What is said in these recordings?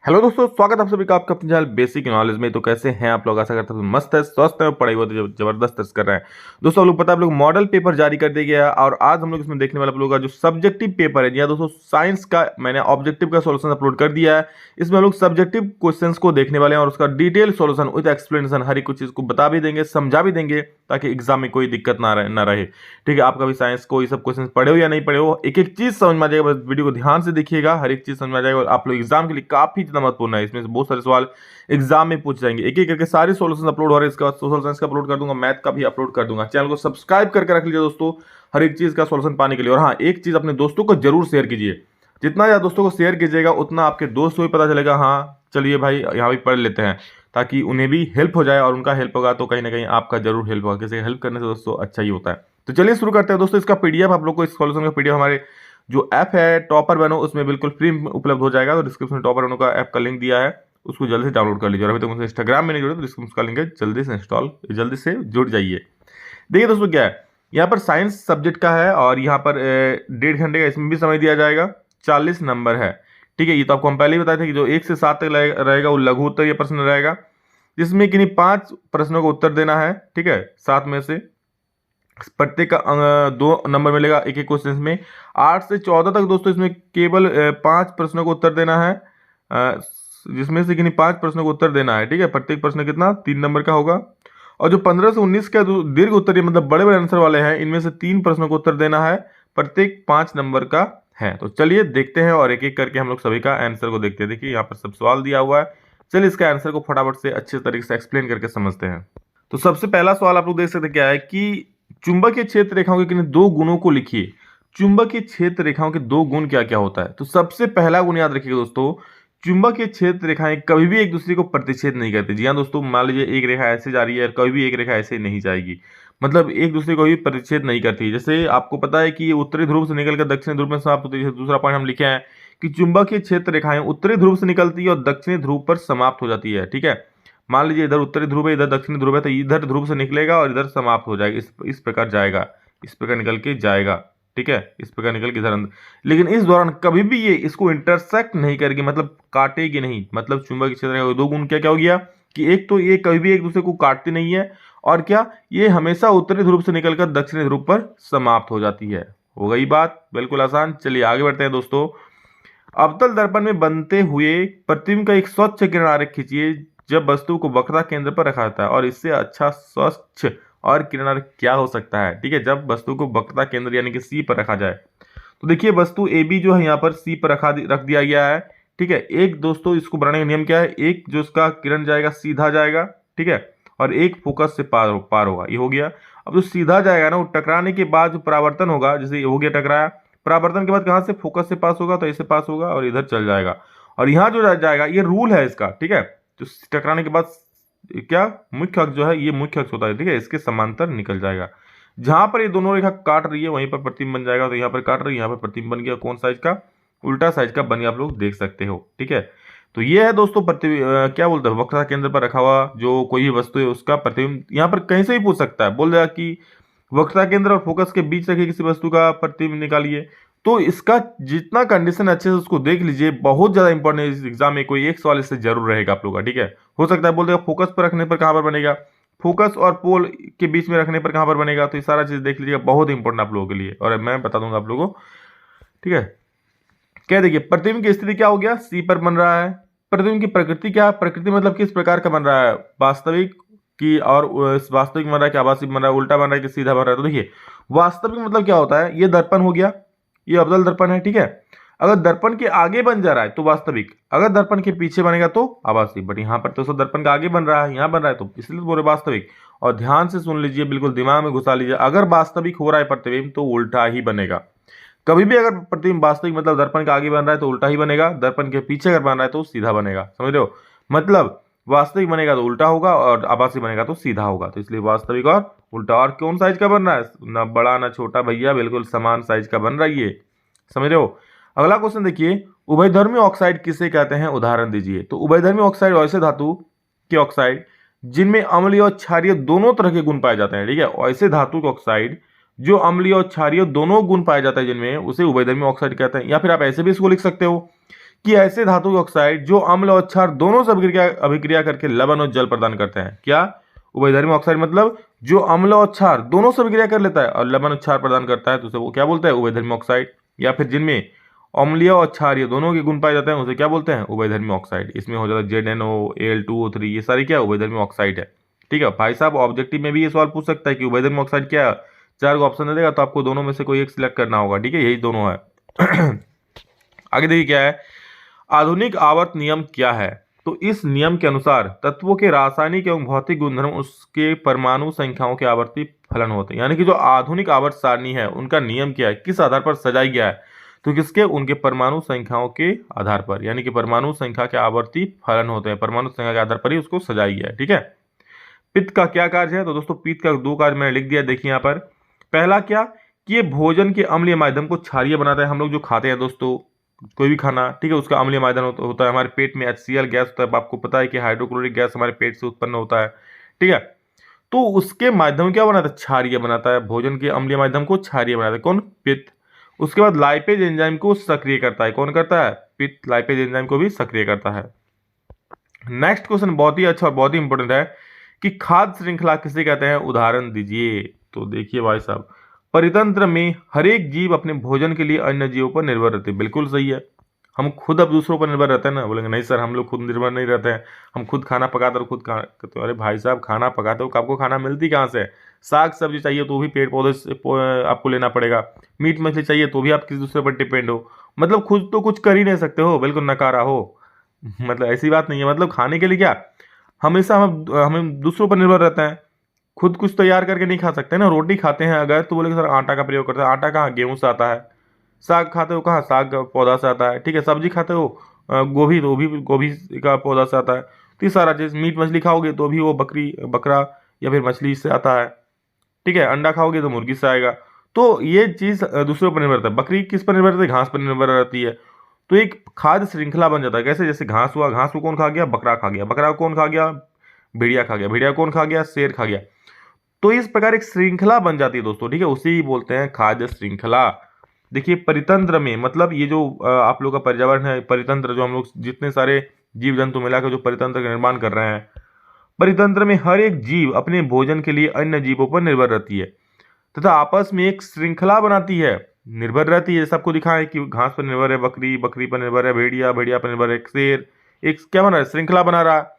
Hello दोस्तों, स्वागत है आप सभी का आपका अपने चैनल बेसिक नॉलेज में। तो कैसे हैं आप लोग? आशा करते हैं मस्त है, स्वस्थ है और पढ़ाई बहुत जबरदस्त कर रहे हैं। दोस्तों, आप लोग पता है आप लोग मॉडल पेपर जारी कर दिया गया है और आज हम लोग इसमें देखने वाले आप लोगों का जो सब्जेक्टिव पेपर है। जी हाँ दोस्तों, साइंस का मैंने ऑब्जेक्टिव का सॉल्यूशन अपलोड कर दिया है। इसमें हम लोग सब्जेक्टिव क्वेश्चंस को देखने वाले हैं और उसका डिटेल सॉल्यूशन विद एक्सप्लेनेशन हर एक कुछ चीज को बता भी देंगे, समझा भी देंगे, ताकि एग्जाम में कोई दिक्कत ना रहे। ठीक है, आपका भी साइंस को ये सब क्वेश्चन पढ़े हो या नहीं पढ़े हो, एक एक चीज समझ में आ जाएगा। बस वीडियो को ध्यान से देखिएगा, हर एक चीज समझ में आ जाएगा और आप लोग एग्जाम के लिए काफी ज्यादा महत्वपूर्ण है। इसमें से बहुत सारे सवाल एग्जाम में पूछ जाएंगे। एक एक करके सारे सॉल्यूशन अपलोड हो रहे हैं। इसके बाद सोशल साइंस का अपलोड कर दूंगा, मैथ का भी अपलोड कर दूंगा। चैनल को सब्सक्राइब करके रख लीजिए दोस्तों, हर एक चीज का सॉल्यूशन पाने के लिए। और हाँ, एक चीज अपने दोस्तों को जरूर शेयर कीजिए। जितना ज्यादा दोस्तों को शेयर कीजिएगा उतना आपके दोस्त को भी पता चलेगा, हाँ चलिए भाई यहाँ भी पढ़ लेते हैं, ताकि उन्हें भी हेल्प हो जाए। और उनका हेल्प होगा तो कहीं ना कहीं आपका जरूर हेल्प होगा। किसी हेल्प करने से दोस्तों अच्छा ही होता है। तो चलिए शुरू करते हैं दोस्तों। इसका पीडीएफ आप लोग को, इस सॉल्यूशन का पीडीएफ हमारे जो ऐप है टॉपर बनो, उसमें बिल्कुल फ्री उपलब्ध हो जाएगा। तो डिस्क्रिप्शन में टॉपर बनो का ऐप का लिंक दिया है, उसको जल्दी से डाउनलोड कर लीजिए। और अभी तक मुझे इंस्टाग्राम में नहीं जुड़े तो डिस्क्रिप्शन का लिंक है, जल्दी से जुड़ जाइए। देखिए दोस्तों, क्या है यहाँ पर साइंस सब्जेक्ट का है और यहाँ पर 1.5 घंटे का इसमें भी समय दिया जाएगा। 40 नंबर है। ठीक है, ये तो आपको हम पहले ही बताए थे कि जो 1 से 7 तक रहेगा वो लघु उत्तरीय प्रश्न रहेगा, जिसमें कि 5 प्रश्नों का उत्तर देना है। ठीक है, 7 में से प्रत्येक का 2 नंबर मिलेगा एक एक क्वेश्चन में। 8 से 14 तक दोस्तों इसमें केवल 5 प्रश्नों का उत्तर देना है, जिसमें से किन्हीं 5 प्रश्नों का उत्तर देना है। ठीक है, प्रत्येक प्रश्न कितना 3 नंबर का होगा। और जो 15 से 19 का जो दीर्घ उत्तरीय मतलब बड़े बड़े आंसर वाले हैं, इनमें से 3 प्रश्नों का उत्तर देना है, प्रत्येक 5 नंबर का है। तो चलिए देखते हैं और एक एक करके हम लोग सभी का आंसर को देखते हैं। देखिए यहाँ पर सब सवाल दिया हुआ है। चलिए इसका आंसर को फटाफट से अच्छे तरीके से एक्सप्लेन करके समझते हैं। तो सबसे पहला सवाल आप लोग देख सकते हैं, क्या है कि चुंबकीय क्षेत्र रेखाओं के किन्हीं 2 गुणों को लिखिए। चुंबकीय क्षेत्र रेखाओं के 2 गुण क्या क्या होता है? तो सबसे पहला गुण याद रखिएगा दोस्तों, चुंबकीय क्षेत्र रेखाएं कभी भी एक दूसरे को प्रतिच्छेद नहीं करती। जी हाँ दोस्तों, मान लीजिए एक रेखा ऐसे जा रही है और कभी भी एक रेखा ऐसे नहीं जाएगी, मतलब एक दूसरे को भी प्रतिच्छेद नहीं करती। जैसे आपको पता है कि ये उत्तरी ध्रुव से निकलकर दक्षिणी ध्रुव में समाप्त होती है। दूसरा पॉइंट हम लिखे हैं कि चुंबकीय क्षेत्र रेखाएं उत्तरी ध्रुव से निकलती है और दक्षिणी ध्रुव पर समाप्त हो जाती है। ठीक है, मान लीजिए इधर उत्तरी ध्रुव है, इधर दक्षिणी ध्रुव है, तो इधर ध्रुव से निकलेगा और इधर समाप्त हो जाएगा। इस प्रकार जाएगा, इस प्रकार निकल के जाएगा। ठीक है, इस प्रकार निकल के इधर अंदर, लेकिन इस दौरान कभी भी ये इसको इंटरसेक्ट नहीं करेगी, मतलब काटेगी नहीं। मतलब चुंबकीय क्षेत्र का 2 गुण क्या क्या हो गया कि एक तो ये कभी भी एक दूसरे को काटती नहीं है, और क्या ये हमेशा उत्तरी ध्रुव से निकलकर दक्षिणी ध्रुव पर समाप्त हो जाती है। हो गई बात, बिल्कुल आसान। चलिए आगे बढ़ते हैं दोस्तों। अवतल दर्पण में बनते हुए प्रतिबिंब का एक स्वच्छ किरण आरेख खींचिए जब वस्तु को वक्रता केंद्र पर रखा जाता है। और इससे अच्छा स्वच्छ और किरण आरेख क्या हो सकता है? ठीक है, जब वस्तु को वक्रता केंद्र यानी कि सी पर रखा जाए। तो देखिए वस्तु ए बी जो है यहाँ पर सी पर रख दिया गया है। ठीक है, एक दोस्तों इसको बनाने का नियम क्या है, एक जो इसका किरण जाएगा सीधा जाएगा। ठीक है, और एक फोकस से पार होगा। ये हो गया। अब जो सीधा जाएगा ना, वो टकराने के बाद जो परावर्तन होगा, जैसे ये हो गया टकराया, परावर्तन के बाद कहां से फोकस से पास होगा, तो ऐसे पास होगा और इधर चल जाएगा। और यहाँ जो जाएगा, ये रूल है इसका। ठीक है, तो टकराने के बाद क्या मुख्य अक्ष जो है, ये मुख्य अक्ष होता है। ठीक है, इसके समांतर निकल जाएगा। जहां पर ये दोनों रेखा काट रही है वहीं पर प्रतिबिंब बन जाएगा। तो यहाँ पर काट रही है, यहाँ पर प्रतिबिंब बन गया। कौन साइज का? उल्टा साइज का बन गया, आप लोग देख सकते हो। ठीक है, तो ये है दोस्तों क्या बोलते हैं, वक्रता केंद्र पर रखा हुआ जो कोई भी वस्तु है उसका प्रतिबिंब। यहाँ पर कहीं से भी पूछ सकता है, बोल देगा कि वक्रता केंद्र और फोकस के बीच रखे किसी वस्तु का प्रतिबिंब निकालिए। तो इसका जितना कंडीशन अच्छे से उसको देख लीजिए, बहुत ज्यादा इंपॉर्टेंट है। इस एग्जाम में कोई एक सवाल इससे जरूर रहेगा आप लोग का। ठीक है, हो सकता है बोल देगा फोकस पर रखने पर कहां पर बनेगा, फोकस और पोल के बीच में रखने पर कहां पर बनेगा। तो ये सारा चीज देख लीजिएगा, बहुत इंपॉर्टेंट आप लोगों के लिए, और मैं बता दूंगा आप लोगों को। ठीक है, क्या देखिए प्रतिबिंब की स्थिति क्या हो गया, सी पर बन रहा है। प्रतिबिंब की प्रकृति क्या है, प्रकृति मतलब किस प्रकार का बन रहा है, वास्तविक की, और वास्तविक बन रहा है कि आभासी बन रहा है, उल्टा बन रहा है कि सीधा बन रहा है। तो देखिए वास्तविक मतलब क्या होता है, ये दर्पण हो गया, ये अवतल दर्पण है। ठीक है, अगर दर्पण के आगे बन जा रहा है तो वास्तविक, अगर दर्पण के पीछे बनेगा तो आभासी। बट यहाँ पर तो सब दर्पण का आगे बन रहा है, यहाँ बन रहा है, तो इसलिए बोले वास्तविक। और ध्यान से सुन लीजिए, बिल्कुल दिमाग में घुसा लीजिए, अगर वास्तविक हो रहा है प्रतिबिंब तो उल्टा ही बनेगा। कभी भी अगर प्रतिबिंब वास्तविक मतलब दर्पण के आगे बन रहा है तो उल्टा ही बनेगा, दर्पण के पीछे अगर बन रहा है तो सीधा बनेगा। समझ रहे हो, मतलब वास्तविक बनेगा तो उल्टा होगा और आभासी बनेगा तो सीधा होगा। तो इसलिए वास्तविक और उल्टा। और कौन साइज का बन रहा है, ना बड़ा ना छोटा भैया, बिल्कुल समान साइज का बन रहा है ये। समझ रहे हो। अगला क्वेश्चन देखिए, उभयधर्मी ऑक्साइड किसे कहते हैं, उदाहरण दीजिए। तो उभयधर्मी ऑक्साइड ऐसे धातु के ऑक्साइड जिनमें अम्लीय और क्षारीय दोनों तरह के गुण पाए जाते हैं। ठीक है, ऐसे धातु के ऑक्साइड जो अम्लीय और क्षारीय दोनों गुण पाए जाते हैं जिनमें, उसे उभयधर्मी ऑक्साइड कहते हैं। या फिर आप ऐसे भी इसको लिख सकते हो कि ऐसे धातु के ऑक्साइड जो अम्ल और क्षार दोनों से अभिक्रिया करके लवण और जल प्रदान करते हैं। क्या? उभयधर्मी ऑक्साइड मतलब जो अम्ल और क्षार दोनों से अभिक्रिया कर लेता है और लवण और क्षार प्रदान करता है, तो उसे वो क्या बोलते हैं? उभयधर्मी ऑक्साइड। या फिर जिनमें अम्लीय और क्षारीय दोनों के गुण पाए जाते हैं उसे क्या बोलते हैं? उभयधर्मी ऑक्साइड। इसमें हो जाता है ZnO, Al2O3, ये सारी क्या उभयधर्मी ऑक्साइड है। ठीक है भाई साहब, ऑब्जेक्टिव में भी ये सवाल पूछ सकता है कि उभयधर्मी ऑक्साइड क्या है। 4 को ऑप्शन दे देगा तो आपको दोनों में से कोई एक सिलेक्ट करना होगा। ठीक है, यही दोनों है। आगे देखिए क्या है, आधुनिक आवर्त नियम क्या है? तो इस नियम के अनुसार तत्वों के रासायनिक एवं भौतिक गुणधर्म उसके परमाणु संख्याओं के आवर्ती फलन होते हैं। यानी कि जो आधुनिक आवर्त सारणी है उनका नियम क्या है, किस आधार पर सजाई गया है? तो किसके? उनके परमाणु संख्याओं के आधार पर, यानी कि परमाणु संख्या के आवर्ती फलन होते हैं, परमाणु संख्या के आधार पर ही उसको सजाई गया है। ठीक है, पित्त का क्या कार्य है? तो दोस्तों पित्त का 2 कार्य मैंने लिख दिया, देखिए यहाँ पर। पहला क्या कि ये भोजन के अम्लीय माध्यम को क्षारीय बनाता है। हम लोग जो खाते हैं दोस्तों कोई भी खाना, ठीक है, उसका अम्लीय माध्यम होता है। हमारे पेट में HCl गैस होता है, आपको पता है कि हाइड्रोक्लोरिक गैस हमारे पेट से उत्पन्न होता है। ठीक है, तो उसके माध्यम क्या बनाता है? क्षारीय बनाता है। भोजन के अम्लीय माध्यम को क्षारीय बनाता है कौन? पित्त। उसके बाद लाइपेज एंजाइम को सक्रिय करता है। कौन करता है? पित्त लाइपेज एंजाइम को भी सक्रिय करता है। नेक्स्ट क्वेश्चन बहुत ही अच्छा और बहुत ही इंपॉर्टेंट है कि खाद्य श्रृंखला किसे कहते हैं? उदाहरण दीजिए। तो देखिए भाई साहब, परितंत्र में हर एक जीव अपने भोजन के लिए अन्य जीवों पर निर्भर रहते हैं। बिल्कुल सही है, हम खुद अब दूसरों पर निर्भर रहते हैं ना। बोलेंगे नहीं सर, हम लोग खुद निर्भर नहीं रहते हैं, हम खुद खाना पकाते और खुद खा। तो अरे भाई साहब, खाना पकाते हो आपको खाना मिलती कहाँ से? साग सब्जी चाहिए तो भी पेड़ पौधे से आपको लेना पड़ेगा। मीट मछली चाहिए तो भी आप किसी दूसरे पर डिपेंड हो। मतलब खुद तो कुछ कर ही नहीं सकते हो, बिल्कुल नकारा हो। मतलब ऐसी बात नहीं है, मतलब खाने के लिए क्या हमेशा हमें दूसरों पर निर्भर रहते हैं। खुद कुछ तैयार करके नहीं खा सकते ना। रोटी खाते हैं अगर तो बोले सर आटा का प्रयोग करते हैं। आटा कहाँ? गेहूं से आता है। साग खाते हो कहाँ? साग का पौधा से आता है। ठीक है, सब्जी खाते हो गोभी, तो भी गोभी का पौधा से आता है। तो ये सारा चीज, मीट मछली खाओगे तो भी वो बकरा या फिर मछली से आता है। ठीक है, अंडा खाओगे तो मुर्गी से आएगा। तो ये चीज दूसरों पर निर्भर रहता है। बकरी किस पर निर्भर रहती है? घास पर निर्भर रहती है। तो एक खाद्य श्रृंखला बन जाता है। कैसे? जैसे घास हुआ, घास को कौन खा गया? बकरा खा गया। बकरा को कौन खा गया? भेड़िया खा गया। भेड़िया कौन खा गया? शेर खा गया। तो इस प्रकार एक श्रृंखला बन जाती है दोस्तों। ठीक है, उसे ही बोलते हैं खाद्य श्रृंखला। देखिए परितंत्र में मतलब ये जो आप लोग का पर्यावरण है, परितंत्र, जो हम लोग जितने सारे जीव जंतु मिलाकर जो परितंत्र का निर्माण कर रहे हैं, परितंत्र में हर एक जीव अपने भोजन के लिए अन्य जीवों पर निर्भर रहती है तथा आपस में एक श्रृंखला बनाती है, निर्भर रहती है। जैसे आपको दिखा है कि घास पर निर्भर है बकरी, बकरी पर निर्भर है भेड़िया, भेड़िया पर निर्भर है शेर, एक क्या बना रहा है? श्रृंखला बना रहा है।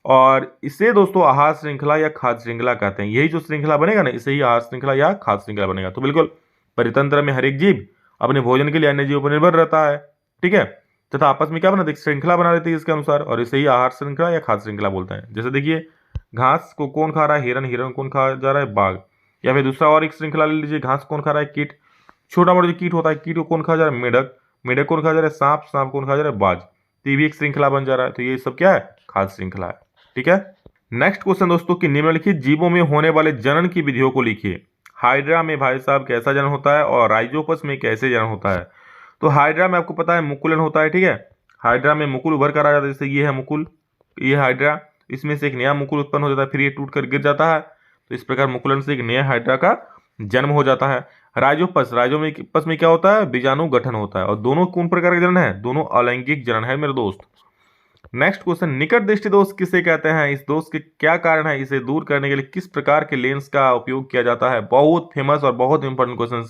और इसे दोस्तों आहार श्रृंखला या खाद्य श्रृंखला कहते हैं। यही जो श्रृंखला बनेगा ना, इसे ही आहार श्रृंखला या खाद्य श्रृंखला बनेगा। तो बिल्कुल परितंत्र में हर एक जीव अपने भोजन के लिए अन्य जीवों पर निर्भर रहता है। ठीक है, तथा आपस में क्या बनाते हैं? श्रृंखला बना देती है इसके अनुसार, और इसे ही आहार श्रृंखला या खाद्य श्रृंखला बोलते हैं। जैसे देखिए घास को कौन खा रहा है? हिरन। हिरन कौन खा जा रहा है? बाघ। या फिर दूसरा और एक श्रृंखला ले लीजिए, घास कौन खा रहा है? कीट। छोटा मोटा जो कीट होता है, कीट को कौन खा जा रहा है? मेढक। मेढक कौन खा जा रहा है? सांप। सांप कौन खा जा रहा है? बाज। तो ये भी एक श्रृंखला बन जा रहा है। तो ये सब क्या है? खाद्य श्रृंखला है। ठीक है, नेक्स्ट क्वेश्चन दोस्तों कि निम्नलिखित जीवों में होने वाले जनन की विधियों को लिखिए। हाइड्रा में भाई साहब कैसा जनन होता है और राइजोपस में कैसे जनन होता है? तो हाइड्रा में आपको पता है मुकुलन होता है। ठीक है, हाइड्रा में मुकुल उभर कर आ जाता है। जैसे ये है मुकुल, ये हाइड्रा, इसमें से एक नया मुकुल उत्पन्न हो जाता है, फिर ये टूट कर गिर जाता है। तो इस प्रकार मुकुलन से एक नया हाइड्रा का जन्म हो जाता है। राइजोपस, राइजोपस में क्या होता है? बीजाणु गठन होता है। और दोनों कौन प्रकार के जनन है? दोनों अलैंगिक जनन है मेरे दोस्त। नेक्स्ट क्वेश्चन, निकट दृष्टि दोष किसे कहते हैं? इस दोष के क्या कारण है? इसे दूर करने के लिए किस प्रकार के लेंस का उपयोग किया जाता है? बहुत फेमस और बहुत इंपॉर्टेंट क्वेश्चन।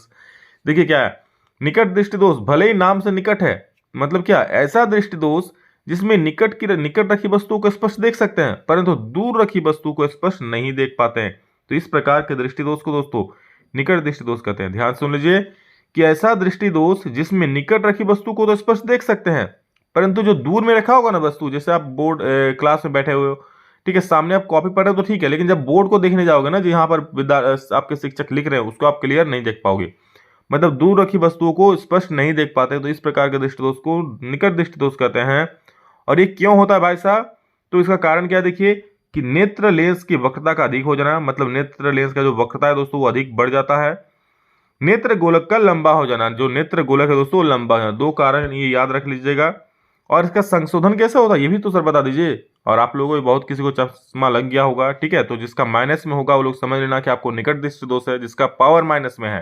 देखिए क्या है निकट दृष्टि दोष। भले ही नाम से निकट है, मतलब क्या? ऐसा दृष्टि दोष जिसमें निकट रखी वस्तुओं को स्पष्ट देख सकते हैं परंतु दूर रखी वस्तु को स्पष्ट नहीं देख पाते हैं। तो इस प्रकार के दृष्टि दोष को दोस्तों निकट दृष्टि दोष कहते हैं। ध्यान सुन लीजिए कि ऐसा दृष्टि दोष जिसमें निकट रखी वस्तु को तो स्पष्ट देख सकते हैं परंतु जो दूर में रखा होगा ना वस्तु, जैसे आप बोर्ड क्लास में बैठे हुए हो, ठीक है, सामने आप कॉपी पढ़ रहे हो तो ठीक है, लेकिन जब बोर्ड को देखने जाओगे ना, जो यहाँ पर आपके शिक्षक लिख रहे हैं उसको आप क्लियर नहीं देख पाओगे। मतलब दूर रखी वस्तुओं को स्पष्ट नहीं देख पाते। तो इस प्रकार के दृष्टि दोष को निकट दृष्टि दोष कहते हैं। और ये क्यों होता है भाई साहब? तो इसका कारण क्या देखिए कि नेत्र लेंस की वक्रता का अधिक हो जाना, मतलब नेत्र लेंस का जो वक्रता है दोस्तों वो अधिक बढ़ जाता है। नेत्र गोलक का लंबा हो जाना, जो नेत्र गोलक है दोस्तों लंबा है। दो कारण ये याद रख लीजिएगा। और इसका संशोधन कैसे होता है ये भी तो सर बता दीजिए। और आप लोगों को बहुत किसी को चश्मा लग गया होगा, ठीक है, तो जिसका माइनस में होगा वो लोग समझ लेना कि आपको निकट दृष्टि दोष है। जिसका पावर माइनस में है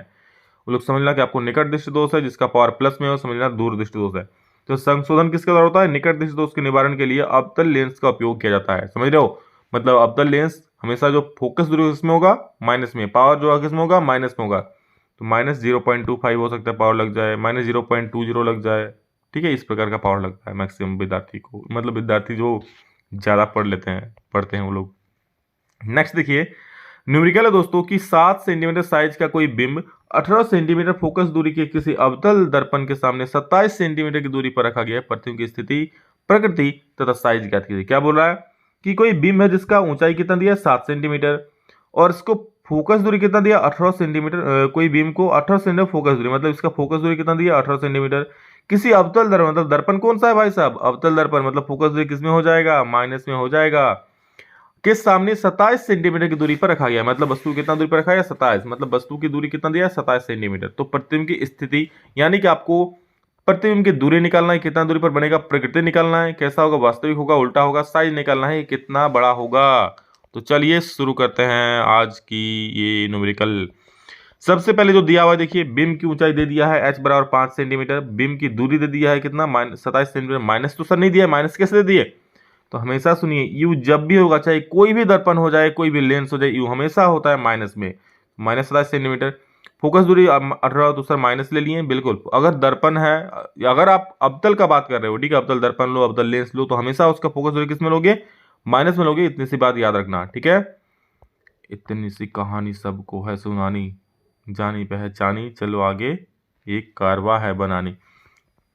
वो लोग समझ लेना कि आपको निकट दृष्टि दोष है। जिसका पावर प्लस में है वो समझ लेना दूर दृष्टि दोष है। तो संशोधन किसके द्वारा होता है? निकट दृष्टि दोष के निवारण के लिए अवतल लेंस का उपयोग किया जाता है। समझ रहे हो? मतलब अवतल लेंस हमेशा जो फोकस दूरी इसमें होगा माइनस में, पावर जो किसमें होगा? माइनस में होगा। तो माइनस 0.25 हो सकता है पावर लग जाए, माइनस 0.20 लग जाए। ठीक है, इस प्रकार का पावर लगता है मैक्सिमम विद्यार्थी को, मतलब विद्यार्थी जो ज़्यादा पढ़ते हैं वो लोग। नेक्स्ट देखिए, न्यूमेरिकल है दोस्तों कि 7 सेंटीमीटर साइज का कोई बिंब 18 सेंटीमीटर फोकस दूरी के किसी अवतल दर्पण के सामने 27 सेंटीमीटर की दूरी पर रखा गया है। प्रतिबिंब की स्थिति, प्रकृति तथा साइज ज्ञात कीजिए। क्या बोल रहा है कि कोई बिंब है जिसका ऊंचाई कितना दिया? 7 सेंटीमीटर, और इसको फोकस दूरी कितना दिया? 18 सेंटीमीटर। कोई बिंब को 18 सेंटीमीटर फोकस दूरी, मतलब इसका फोकस दूरी कितना दिया? 18 सेंटीमीटर। किसी अवतल दर्पण, मतलब दर्पण कौन सा है भाई साहब? अवतल दर्पण, मतलब फोकस दूरी किसमें हो जाएगा? माइनस में हो जाएगा। के सामने 27 सेंटीमीटर की दूरी पर रखा गया, मतलब वस्तु कितना दूरी पर रखा गया? 27, मतलब वस्तु की दूरी कितना दिया? 27 सेंटीमीटर। तो प्रतिबिंब की स्थिति, यानी कि आपको प्रतिबिंब की दूरी निकालना है, कितना दूरी पर बनेगा? प्रकृति निकालना है, कैसा होगा? वास्तविक होगा, उल्टा होगा। साइज निकालना है, कितना बड़ा होगा। तो चलिए शुरू करते हैं आज की ये न्यूमेरिकल। सबसे पहले जो दिया हुआ है देखिए, बिंब की ऊंचाई दे दिया है h बराबर 5 सेंटीमीटर, बिंब की दूरी दे दिया है कितना? 27 सेंटीमीटर। माइनस तो सर नहीं दिया है, माइनस कैसे दे दिए? तो हमेशा सुनिए, यू जब भी होगा, चाहे कोई भी दर्पण हो जाए, कोई भी लेंस हो जाए, यू हमेशा होता है माइनस में। Minus 27 centimetre. फोकस दूरी 18, तो सर माइनस ले लिए। बिल्कुल, अगर दर्पण है, अगर आप अवतल का बात कर रहे हो, ठीक है, अवतल दर्पण लो, अवतल लेंस लो, तो हमेशा उसका फोकस दूरी किस में लोगे? माइनस में लोगे। इतनी सी बात याद रखना, ठीक है। इतनी सी कहानी सबको है सुनानी, जानी पहचानी, चलो आगे एक कारवा है बनानी।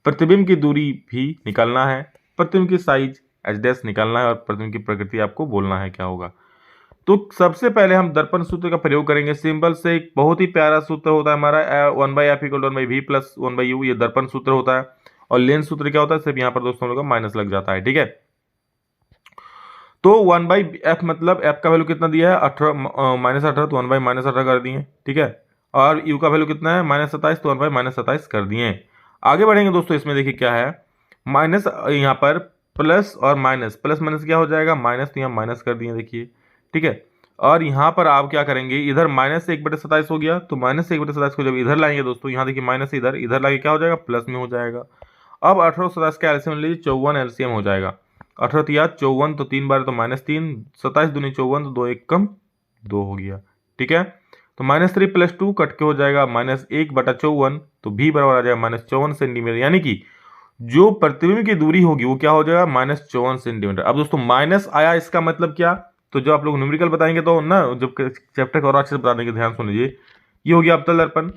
प्रतिबिंब की दूरी भी निकालना है, प्रतिबिंब की साइज एच डैश निकालना है, और प्रतिबिंब की प्रकृति आपको बोलना है क्या होगा। तो सबसे पहले हम दर्पण सूत्र का प्रयोग करेंगे। सिंपल से एक बहुत ही प्यारा सूत्र होता है हमारा 1/f = 1/v + 1/u, ये दर्पण सूत्र होता है। और लेंस सूत्र क्या होता है? सिर्फ यहाँ पर दोस्तों हम लोग का माइनस लग जाता है, ठीक है। तो 1/f मतलब f का वैल्यू कितना दिया है? 18 -18, तो 1/-18 कर दिए, ठीक है। और u का वैल्यू कितना है? -27, तो 1/-27 कर दिए। आगे बढ़ेंगे दोस्तों, इसमें देखिए क्या है, माइनस यहाँ पर प्लस और माइनस, प्लस माइनस क्या हो जाएगा? माइनस, तो यहाँ माइनस कर दिए देखिए, ठीक है। और यहाँ पर आप क्या करेंगे, इधर -1/27 हो गया, तो -1/27 को जब इधर लाएंगे दोस्तों, यहाँ देखिए माइनस इधर, इधर लाके क्या हो जाएगा? प्लस में हो जाएगा। अब 18 और 27 का एलसीएम लीजिए, 54 एलसीएम हो जाएगा। 18 तिया 54, तो 3 बार तो -3, 27 दूनी 54, तो 2 1 कम 2 हो गया, ठीक है। तो -3 + 2 कट के हो जाएगा -1/54, तो भी बराबर आ जाएगा -54 सेंटीमीटर, यानी कि जो प्रतिबिंब की दूरी होगी वो क्या हो जाएगा? -54 सेंटीमीटर। अब दोस्तों माइनस आया, इसका मतलब क्या? तो जो आप लोग न्यूमेरिकल बताएंगे तो ना, जब चैप्टर को और अच्छे से बता देंगे, ध्यान सुन लीजिए। ये हो गया अवतल दर्पण,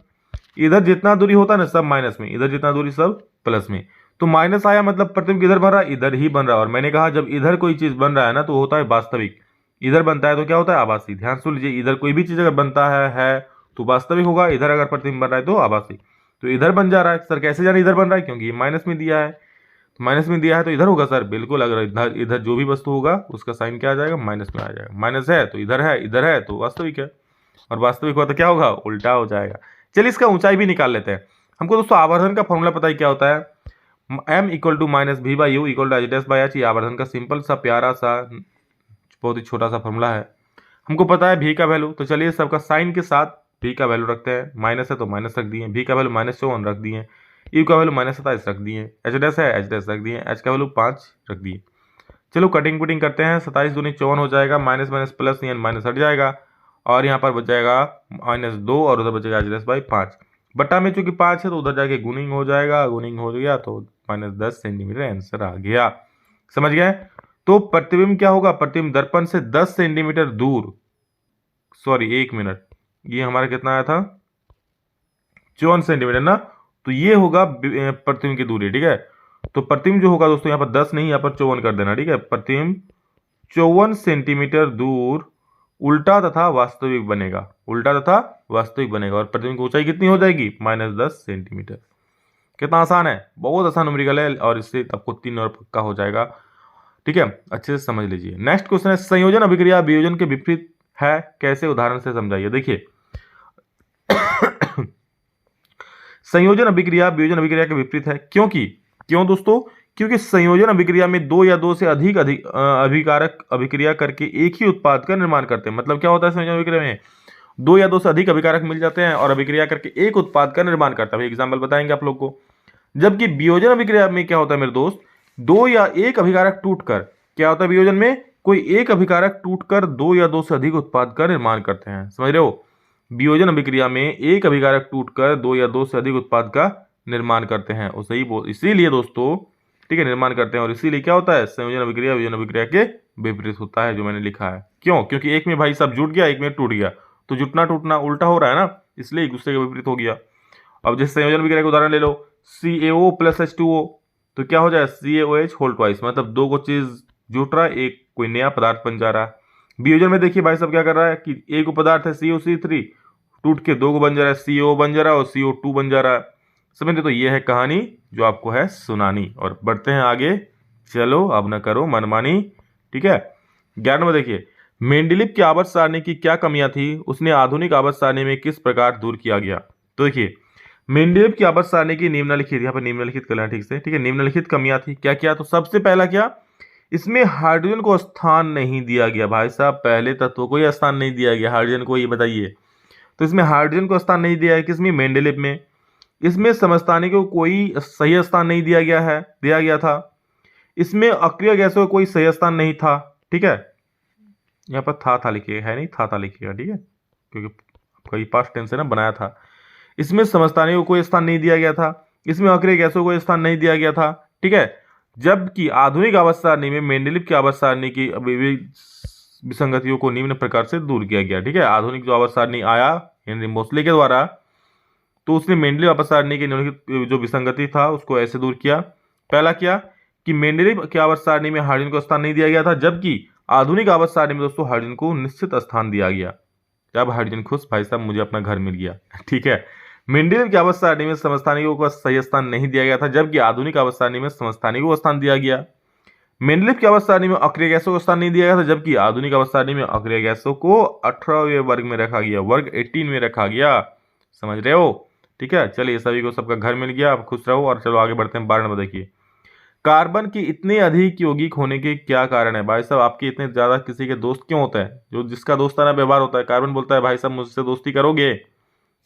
इधर जितना दूरी होता है ना सब माइनस में, इधर जितना दूरी सब प्लस में। तो माइनस आया मतलब प्रतिबिंब किधर बन रहा है? इधर ही बन रहा है। और मैंने कहा जब इधर कोई चीज बन रहा है ना, तो होता है वास्तविक, इधर बनता है तो क्या होता है? आभासी। ध्यान सुन लीजिए, इधर कोई भी चीज अगर बनता है तो वास्तविक होगा, इधर अगर प्रतिबिंब बन रहा है तो आभासी। तो इधर बन जा रहा है सर, कैसे जाने इधर बन रहा है? क्योंकि ये माइनस में दिया है, तो माइनस में दिया है तो इधर होगा सर। बिल्कुल, अगर इधर इधर जो भी वस्तु होगा उसका साइन क्या आ जाएगा? माइनस में आ जाएगा। माइनस है तो इधर है तो वास्तविक है, और वास्तविक हुआ तो क्या होगा? उल्टा हो जाएगा। चलिए इसका ऊंचाई भी निकाल लेते हैं। हमको दोस्तों आवर्धन का फॉर्मूला पता ही क्या होता है? m = -v/u = h-h। ये आवर्धन का सिंपल सा प्यारा सा बहुत ही छोटा सा फॉर्मूला है। हमको पता है v का वैल्यू, तो चलिए सबका साइन के साथ v का वैल्यू रखते हैं। माइनस है तो माइनस रख दिए, v का वैल्यू -54 रख दिए, u का वैल्यू -27 रख दिए, h डैश है h डैश रख दिए, h का वैल्यू 5 रख दिए। चलो कटिंग पुटिंग करते हैं, 27 दूनी 54 हो जाएगा, माइनस माइनस प्लस यानी माइनस हट जाएगा, और यहाँ पर बच जाएगा -2, और उधर बचेगा h/5। बट्टा में चूंकि 5 है तो उधर जाके गुणिंग हो जाएगा, गुणिंग हो गया तो -10 सेंटीमीटर आंसर आ गया। समझ गए? तो प्रतिबिंब क्या होगा? प्रतिबिंब दर्पण से 10 सेंटीमीटर दूर, सॉरी 1 मिनट, ये हमारा कितना आया था? 54 सेंटीमीटर ना, तो ये होगा प्रतिबिंब की दूरी, ठीक है। तो प्रतिबिंब जो होगा दोस्तों यहाँ पर 10 नहीं, यहाँ पर 54 कर देना, ठीक है। प्रतिबिंब 54 सेंटीमीटर दूर उल्टा तथा वास्तविक बनेगा, उल्टा तथा वास्तविक बनेगा। और प्रतिबिंब की ऊंचाई कितनी हो जाएगी? -10 सेंटीमीटर। कितना आसान है, बहुत आसान न्यूमेरिकल है, और इससे आपको 3 और पक्का हो जाएगा, ठीक है। अच्छे से समझ लीजिए। नेक्स्ट क्वेश्चन है, संयोजन अभिक्रिया वियोजन के विपरीत है, कैसे? उदाहरण से समझाइए। देखिए संयोजन अभिक्रिया वियोजन अभिक्रिया के विपरीत है, क्यों दोस्तों? क्योंकि संयोजन अभिक्रिया में 2 या 2 से अधिक अभिकारक अभिक्रिया करके एक ही उत्पाद का निर्माण करते हैं। मतलब क्या होता है संयोजन अभिक्रिया में? 2 या 2 से अधिक अभिकारक मिल जाते हैं और अभिक्रिया करके एक उत्पाद का निर्माण करता है। एग्जाम्पल बताएंगे आप लोग को। जबकि वियोजन अभिक्रिया में क्या होता है मेरे दोस्त, दो या एक अभिकारक टूटकर, क्या होता है वियोजन में, कोई एक अभिकारक टूटकर दो या दो से अधिक उत्पाद का निर्माण करते हैं। समझ रहे हो, वियोजन अभिक्रिया में एक अभिकारक टूटकर दो या दो से अधिक उत्पाद का निर्माण करते हैं, और सही बोल, इसीलिए दोस्तों, ठीक है, निर्माण करते हैं, और इसीलिए क्या होता है, संयोजन अभिक्रिया वियोजन अभिक्रिया के विपरीत होता है, जो मैंने लिखा है। क्यों? क्योंकि एक में भाई सब जुट गया, एक में टूट गया, तो जुटना टूटना उल्टा हो रहा है ना, इसलिए एक दूसरे के विपरीत हो गया। अब जैसे संयोजन अभिक्रिया का उदाहरण ले लो, CaO प्लस H2O, तो क्या हो जाए, CaOH होल ट्वाइस, मतलब दो को चीज जुट रहा है, एक कोई नया पदार्थ बन जा रहा है। वियोजन में देखिए भाई साहब क्या कर रहा है कि एक पदार्थ है COC3, टूट के दो को बन जा रहा है, CO बन जा रहा है और CO2 बन जा रहा है। समझते? तो ये है कहानी जो आपको है सुनानी, और बढ़ते हैं आगे। चलो अब न करो मनमानी, ठीक है। 11 में देखिए, मेंडलीव की आवर्त सारणी की क्या कमियां थी, उसने आधुनिक आवर्त सारणी में किस प्रकार दूर किया गया। तो देखिए, मेंडलीव की आवर्त सारणी की निम्नलिखित, यहाँ पर निम्नलिखित कर लेना ठीक से, ठीक है, निम्नलिखित कमियां थी, क्या क्या, तो सबसे पहला क्या, इसमें हाइड्रोजन को स्थान नहीं दिया गया। भाई साहब पहले तत्वों को ही स्थान नहीं दिया गया, हाइड्रोजन को, ये बताइए। तो इसमें हाइड्रोजन को स्थान नहीं दिया है, किसमें, मेंडलीव में। इसमें समस्थानिक को कोई सही स्थान नहीं दिया गया था। इसमें अक्रिय गैसों का कोई सही स्थान नहीं था, ठीक है, यहाँ पर था लिखिएगा, है नहीं, था लिखिएगा, ठीक है, क्योंकि कोई पास्ट टेंस है ना, बनाया था। इसमें समस्थानिक को कोई स्थान नहीं दिया गया था, इसमें अक्रिय गैसों को स्थान नहीं दिया गया था, ठीक है। जबकि आधुनिक आवर्त सारणी में मेंडलीव की आवर्त सारणी की विसंगतियों को निम्न प्रकार से दूर किया गया, ठीक है। आधुनिक जो आवर्त सारणी आया हेनरी मोसले के द्वारा, तो उसने मेंडलीव आवर्त सारणी की निम्नलिखित जो विसंगति था उसको ऐसे दूर किया। पहला क्या कि मेंडलीव की आवर्त सारणी में हाइड्रोजन को स्थान नहीं दिया गया था, जबकि आधुनिक आवर्त सारणी में दोस्तों हाइड्रोजन को निश्चित स्थान दिया गया। जब हाइड्रोजन खुश, भाई साहब मुझे अपना घर मिल गया, ठीक है। मेंडलीव की आवर्त सारणी में समस्थानिकों को सही स्थान नहीं दिया गया था, जबकि आधुनिक आवर्त सारणी में समस्थानिकों को स्थान दिया गया। मेंडलीव की आवर्त सारणी में अक्रिय गैसों को स्थान नहीं दिया गया था, जबकि आधुनिक आवर्त सारणी में अक्रिय गैसों को 18वें वर्ग में रखा गया, वर्ग 18 में रखा गया। समझ रहे हो, ठीक है। चलिए सभी को सबका घर मिल गया, आप खुश रहो। और चलो आगे बढ़ते हैं। 12 नंबर देखिए, कार्बन की इतने अधिक यौगिक होने के क्या कारण है। भाई साहब आपके इतने ज्यादा किसी के दोस्त क्यों होते हैं, जो जिसका दोस्ताना व्यवहार होता है। कार्बन बोलता है भाई साहब मुझसे दोस्ती करोगे,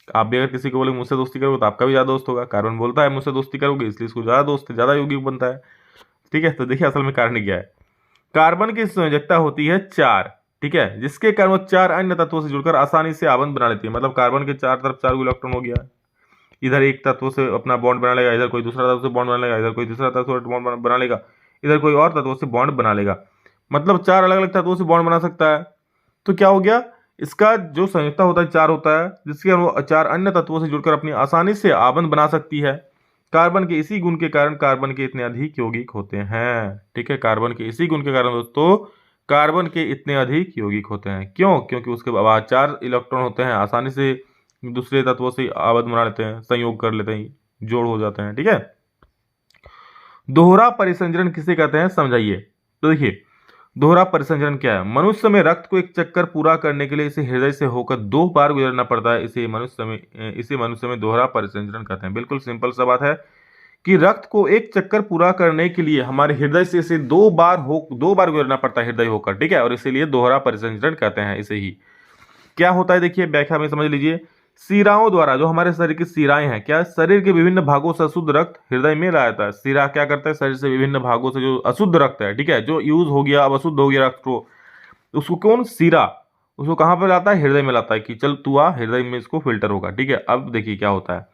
आप भी अगर किसी को बोले मुझसे दोस्ती करोगे तो आपका भी ज्यादा दोस्त होगा। कार्बन बोलता है मुझसे दोस्ती करोगे, इसलिए इसको ज्यादा दोस्त, ज्यादा यौगिक बनता है, ठीक है। तो देखिए असल में कारण क्या है, कार्बन की संयोजकता होती है 4, ठीक है, जिसके कारण वो 4 अन्य तत्वों से जुड़कर आसानी से आबंध बना लेती है। मतलब कार्बन के चार तरफ 4 इलेक्ट्रॉन हो गया, इधर एक तत्व से अपना बॉन्ड बना लेगा, इधर कोई दूसरा तत्व से बॉन्ड बना लेगा, इधर कोई दूसरा तत्व से बॉन्ड बना लेगा, इधर कोई और तत्व से बॉन्ड बना लेगा। मतलब 4 अलग अलग तत्वों से बॉन्ड बना सकता है। तो क्या हो गया, इसका जो संयुक्ता होता है 4 होता है, जिसके वो 4 अन्य तत्वों से जुड़कर अपनी आसानी से आबंध बना सकती है। कार्बन के इसी गुण के कारण कार्बन के इतने अधिक यौगिक होते हैं, ठीक है। कार्बन के इसी गुण के कारण दोस्तों कार्बन के इतने अधिक यौगिक होते हैं। क्यों? क्योंकि उसके बाद 4 इलेक्ट्रॉन होते हैं, आसानी से दूसरे तत्वों से आबंध बना लेते हैं, संयोग कर लेते हैं, जोड़ हो जाते हैं, ठीक है। दोहरा परिसंचरण किसे कहते हैं, समझाइए। तो देखिए दोहरा परिसंचरण क्या है, मनुष्य में रक्त को एक चक्कर पूरा करने के लिए इसे हृदय से होकर 2 बार गुजरना पड़ता है, इसे मनुष्य में दोहरा परिसंचरण कहते हैं। बिल्कुल सिंपल सा बात है कि रक्त को एक चक्कर पूरा करने के लिए हमारे हृदय से इसे 2 बार गुजरना पड़ता है हृदय होकर, ठीक है, और इसीलिए दोहरा परिसंचरण कहते हैं इसे ही। क्या होता है देखिए व्याख्या में समझ लीजिए, शिराओं द्वारा, जो हमारे शरीर की शिराएं हैं, क्या शरीर के विभिन्न भागों से अशुद्ध रक्त हृदय में लाया जाता है। शिरा क्या करता है, शरीर से विभिन्न भागों से जो अशुद्ध रक्त है, ठीक है, जो यूज हो गया, अब अशुद्ध हो गया रक्त को, उसको कौन, शिरा, उसको कहां पर लाता है, हृदय में लाता है कि चल तू आ, हृदय में इसको फिल्टर होगा, ठीक है। अब देखिए क्या होता है,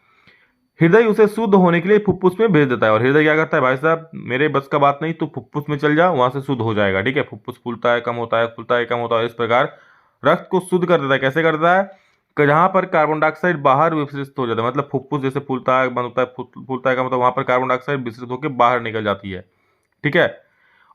हृदय उसे शुद्ध होने के लिए फुफ्फुस में भेज देता है, और हृदय क्या करता है, भाई साहब मेरे बस का बात नहीं, तो फुफ्फुस में चल जा, वहां से शुद्ध हो जाएगा, ठीक है। फुफ्फुस फूलता है, कम होता है, फूलता है, कम होता है, इस प्रकार रक्त को शुद्ध कर देता है। कैसे करता है, जहां पर कार्बन डाइऑक्साइड बाहर विसर्जित हो जाता है, मतलब फुफ्फुस जैसे फूलता है, बंद होता है, फूलता है का मतलब वहां पर कार्बन डाइऑक्साइड विसर्जित होकर बाहर निकल जाती है, ठीक है,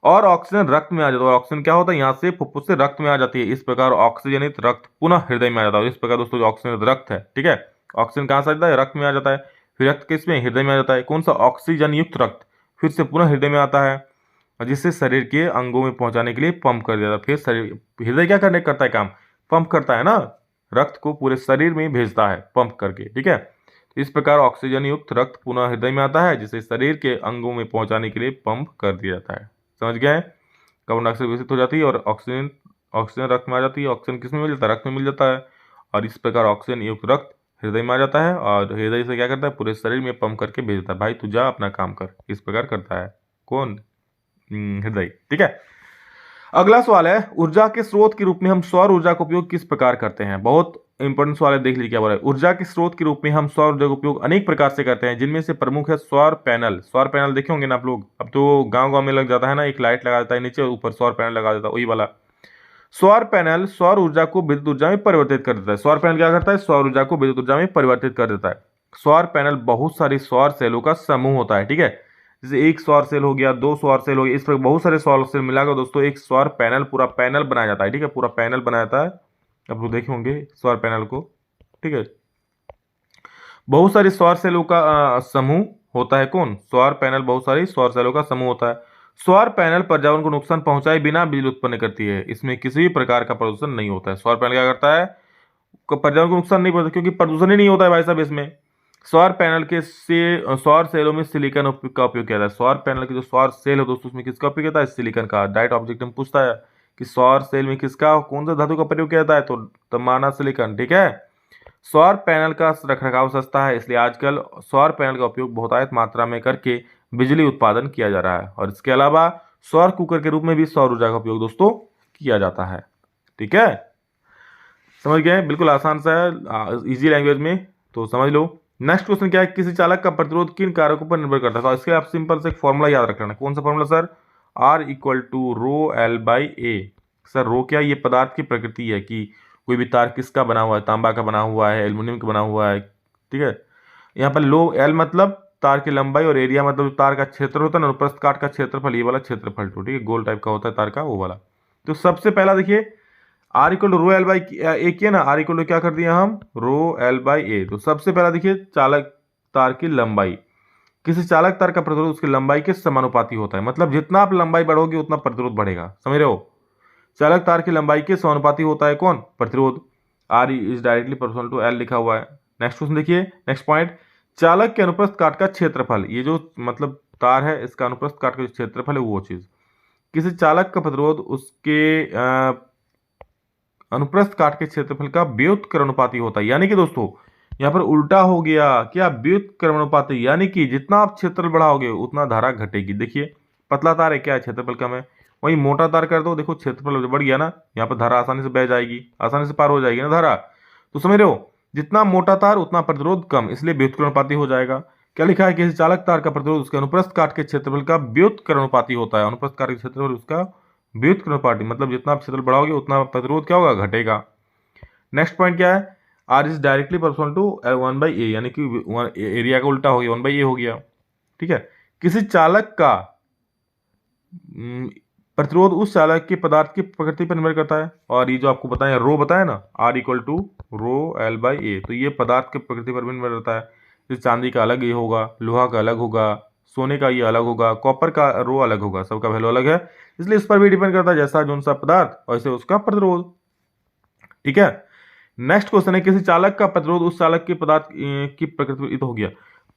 और ऑक्सीजन रक्त में आ जाता है। और ऑक्सीजन क्या होता है, यहाँ से फुफ्फुस से रक्त में आ जाती है, इस प्रकार ऑक्सीजनित रक्त पुनः हृदय में आ जाता है। इस प्रकार दोस्तों जो ऑक्सीजन रक्त है, ठीक है, ऑक्सीजन कहां से आता है, रक्त में आ जाता है, फिर रक्त किसमें, हृदय में आ जाता है। कौन सा, ऑक्सीजन युक्त रक्त फिर से पुनः हृदय में आता है, जिससे शरीर के अंगों में पहुंचाने के लिए पंप कर दिया था। फिर शरीर, हृदय क्या करता है काम, पंप करता है ना, रक्त को पूरे शरीर में भेजता है पंप करके, ठीक है। इस प्रकार ऑक्सीजन युक्त रक्त पुनः हृदय में आता है, जिसे शरीर के अंगों में पहुंचाने के लिए पंप कर दिया जाता है। समझ गए, कार्बन डाइऑक्साइड विकसित हो जाती है और ऑक्सीजन रक्त में आ जाती है। ऑक्सीजन किस में मिल जाता है, रक्त में मिल जाता है, और इस प्रकार ऑक्सीजन युक्त रक्त हृदय में आ जाता है और हृदय से क्या करता है, पूरे शरीर में पंप करके भेज देता है, भाई तू जा अपना काम कर, इस प्रकार करता है कौन, हृदय। ठीक है, अगला सवाल है, ऊर्जा के स्रोत के रूप में हम सौर ऊर्जा का उपयोग किस प्रकार करते हैं। बहुत इंपॉर्टेंट सवाल है, देख लीजिए क्या बोला है। ऊर्जा के स्रोत के रूप में हम सौर ऊर्जा का उपयोग अनेक प्रकार से करते हैं, जिनमें से प्रमुख है सौर पैनल। सौर पैनल देखे होंगे ना आप लोग, अब तो गांव गांव में लग जाता है ना, एक लाइट लगा देता है नीचे, ऊपर सौर पैनल लगा देता है, वही वाला सौर पैनल सौर ऊर्जा को विद्युत ऊर्जा में परिवर्तित कर देता है। सौर पैनल क्या करता है, सौर ऊर्जा को विद्युत ऊर्जा में परिवर्तित कर देता है। सौर पैनल बहुत सारी सौर सेलों का समूह होता है। ठीक है, जैसे एक सौर सेल हो गया, दो सौर सेल हो गया, इस पर बहुत सारे सौर सेल मिलाकर दोस्तों एक सौर पैनल, पूरा पैनल बनाया जाता है। ठीक है, पूरा पैनल बनाया जाता है, आप लोग देखे होंगे सौर पैनल को। ठीक है, बहुत सारी सौर सेलों का समूह होता है कौन, सौर पैनल बहुत सारी सौर सेलों का समूह होता है। सौर पैनल पर्यावरण को नुकसान पहुंचाए बिना बिजली उत्पन्न करती है, इसमें किसी भी प्रकार का प्रदूषण नहीं होता है। सौर पैनल क्या करता है, पर्यावरण को नुकसान नहीं पहुंचता, क्योंकि प्रदूषण ही नहीं होता है भाई साहब इसमें। सौर पैनल के से सौर सेलों में सिलिकॉन का उपयोग किया जाता है। सौर पैनल के जो सौर सेल है दोस्तों, उसमें किसका उपयोग किया जाता है, सिलिकॉन का। डायरेक्ट ऑब्जेक्ट में पूछता है कि सौर सेल में किसका, कौन सा धातु का प्रयोग किया जाता है, तो माना सिलिकॉन। ठीक है, सौर पैनल का रखरखाव सस्ता है, इसलिए आजकल सौर पैनल का उपयोग बहुतायत मात्रा में करके बिजली उत्पादन किया जा रहा है। और इसके अलावा सौर कुकर के रूप में भी सौर ऊर्जा का उपयोग दोस्तों किया जाता है। ठीक है, समझ गए, बिल्कुल आसान सा है, इजी लैंग्वेज में, तो समझ लो। नेक्स्ट क्वेश्चन क्या है, किसी चालक का प्रतिरोध किन कारकों पर निर्भर करता है। तो इसके आप सिंपल से एक फॉर्मूला याद रख लेना। कौन सा formula sir, R equal to rho L by A. Sir rho क्या, ये पदार्थ की प्रकृति है कि कोई भी तार किसका बना हुआ है, तांबा का बना हुआ है, एल्युमिनियम का बना हुआ है। ठीक है, यहाँ पर लो एल मतलब तार की लंबाई और एरिया मतलब तार का क्षेत्र होता है ना, अनुप्रस्थ काट का क्षेत्रफल, ये वाला क्षेत्रफल टू। ठीक है, गोल टाइप का होता है तार का, वो वाला। तो सबसे पहला देखिए R equal to rho L by A किया ना, आर इक्वल टू क्या कर दिया हम, रो एल बाई ए। तो सबसे पहला देखिए चालक तार की लंबाई, किसी चालक तार का प्रतिरोध उसकी लंबाई के समानुपाती होता है, मतलब जितना आप लंबाई बढ़ोगे उतना प्रतिरोध बढ़ेगा, समझ रहे हो। चालक तार की लंबाई के समानुपाती होता है कौन, प्रतिरोध। R is directly proportional to L लिखा हुआ है। नेक्स्ट क्वेश्चन देखिए, नेक्स्ट पॉइंट, चालक के अनुप्रस्थ काट का क्षेत्रफल, ये जो मतलब तार है इसका अनुप्रस्थ काट का जो क्षेत्रफल है वो चीज। किसी चालक का प्रतिरोध उसके अनुप्रस्थ काट के क्षेत्रफल का व्युत्क्रमानुपाती होता है। यानी कि दोस्तों यहाँ पर उल्टा हो गया क्या, व्युत्क्रमानुपाती, यानी कि जितना आप क्षेत्रफल बढ़ाओगे उतना धारा घटेगी। देखिए पतला तार है, क्या है, क्षेत्रफल कम है, वही मोटा तार कर दो, देखो क्षेत्रफल बढ़ गया ना, यहाँ पर धारा आसानी से बह जाएगी, आसानी से पार हो जाएगी ना धारा। तो समझ रहे हो, जितना मोटा तार उतना प्रतिरोध कम, इसलिए व्युत्क्रमानुपाती हो जाएगा। क्या लिखा है, किसी चालक तार का प्रतिरोध उसके अनुप्रस्थ काट के क्षेत्रफल का व्युत्क्रमानुपाती होता है। अनुप्रस्थ काट के क्षेत्रफल उसका व्युत्क्रमानुपाती, मतलब जितना आप क्षेत्रफल बढ़ाओगे उतना प्रतिरोध क्या होगा, घटेगा। नेक्स्ट पॉइंट क्या है, R is directly proportional to 1/a, यानी कि एरिया का उल्टा हो गया, 1/a हो गया। ठीक है, किसी चालक का प्रतिरोध उस चालक के पदार्थ की प्रकृति पर निर्भर करता है, और ये जो आपको बताया रो बताया ना, R equal to rho L by A, तो ये पदार्थ की प्रकृति पर भी निर्भर करता है। जैसे चांदी का अलग ये होगा, लोहा का अलग होगा, सोने का ये अलग होगा, कॉपर का रो अलग होगा, सबका वैल्यू अलग है, इसलिए इस पर भी डिपेंड करता है जैसा जो सा पदार्थ वैसे उसका प्रतिरोध। ठीक है, नेक्स्ट क्वेश्चन है, किसी चालक का प्रतिरोध उस चालक के पदार्थ की प्रकृति, तो हो गया।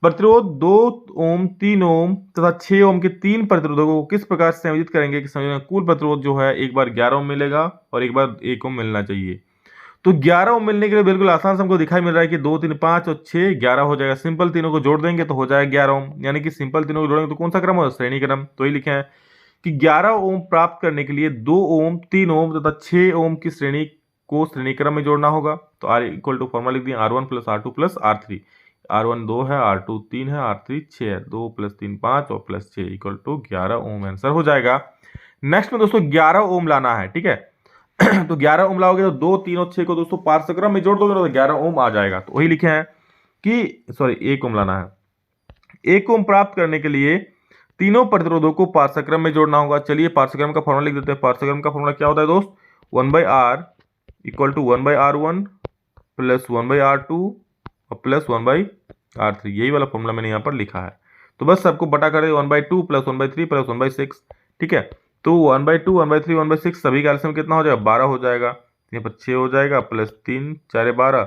प्रतिरोध 2 ओम, 3 ओम तथा 6 ओम के तीन प्रतिरोधकों को किस प्रकार से संयोजित करेंगे कि संयोजन कुल प्रतिरोध जो है एक बार 11 ओम मिलेगा और एक बार 1 ओम मिलना चाहिए। तो 11 ओम मिलने के लिए बिल्कुल आसान से हमको दिखाई मिल रहा है कि 2 3 5 और 6 11 हो जाएगा। सिंपल तीनों को जोड़ देंगे तो हो जाएगा 11 ओम, यानी कि सिंपल तीनों को जोड़ेंगे तो कौन सा क्रम होगा, श्रेणी क्रम। तो ये लिखे हैं कि 11 ओम प्राप्त करने के लिए 2 ओम, 3 ओम तथा 6 ओम की श्रेणी को श्रेणी क्रम में जोड़ना होगा। तो आर इक्वल टू फॉर्मूला लिख दिया, R1 plus R2 plus R3। R1 2 है, R2 3 है, R3 6 है, 2 प्लस 3 5 और plus 6 equal to 11 ohm answer हो जाएगा। नेक्स्ट में दोस्तों 11 ओम लाना है। ठीक है तो 11 ओम लाओगे तो 2 3 और 6 को दोस्तों पार्श्वक्रम में जोड़ दोगे तो 11 ओम आ जाएगा। तो वही लिखे हैं कि सॉरी 1 ओम लाना है। 1 ओम प्राप्त करने के लिए तीनों प्रतिरोधों को पार्श्वक्रम में जोड़ना होगा। चलिए पार्श्वक्रम का फॉर्मूला लिख देते हैं। पार्श्वक्रम का फॉर्मूला क्या होता है दोस्त, 1/r equal to 1/r1 plus 1/r2 और प्लस 1/r3, यही वाला फॉर्मूला मैंने यहाँ पर लिखा है। तो बस सबको बटा कर 1/2 प्लस 1/3 प्लस 1/6। ठीक है, तो 1/2 1/3 1/6 सभी का एलसीएम कितना हो जाएगा, 12 हो जाएगा। यहाँ पर 6 हो जाएगा प्लस 3 4 12,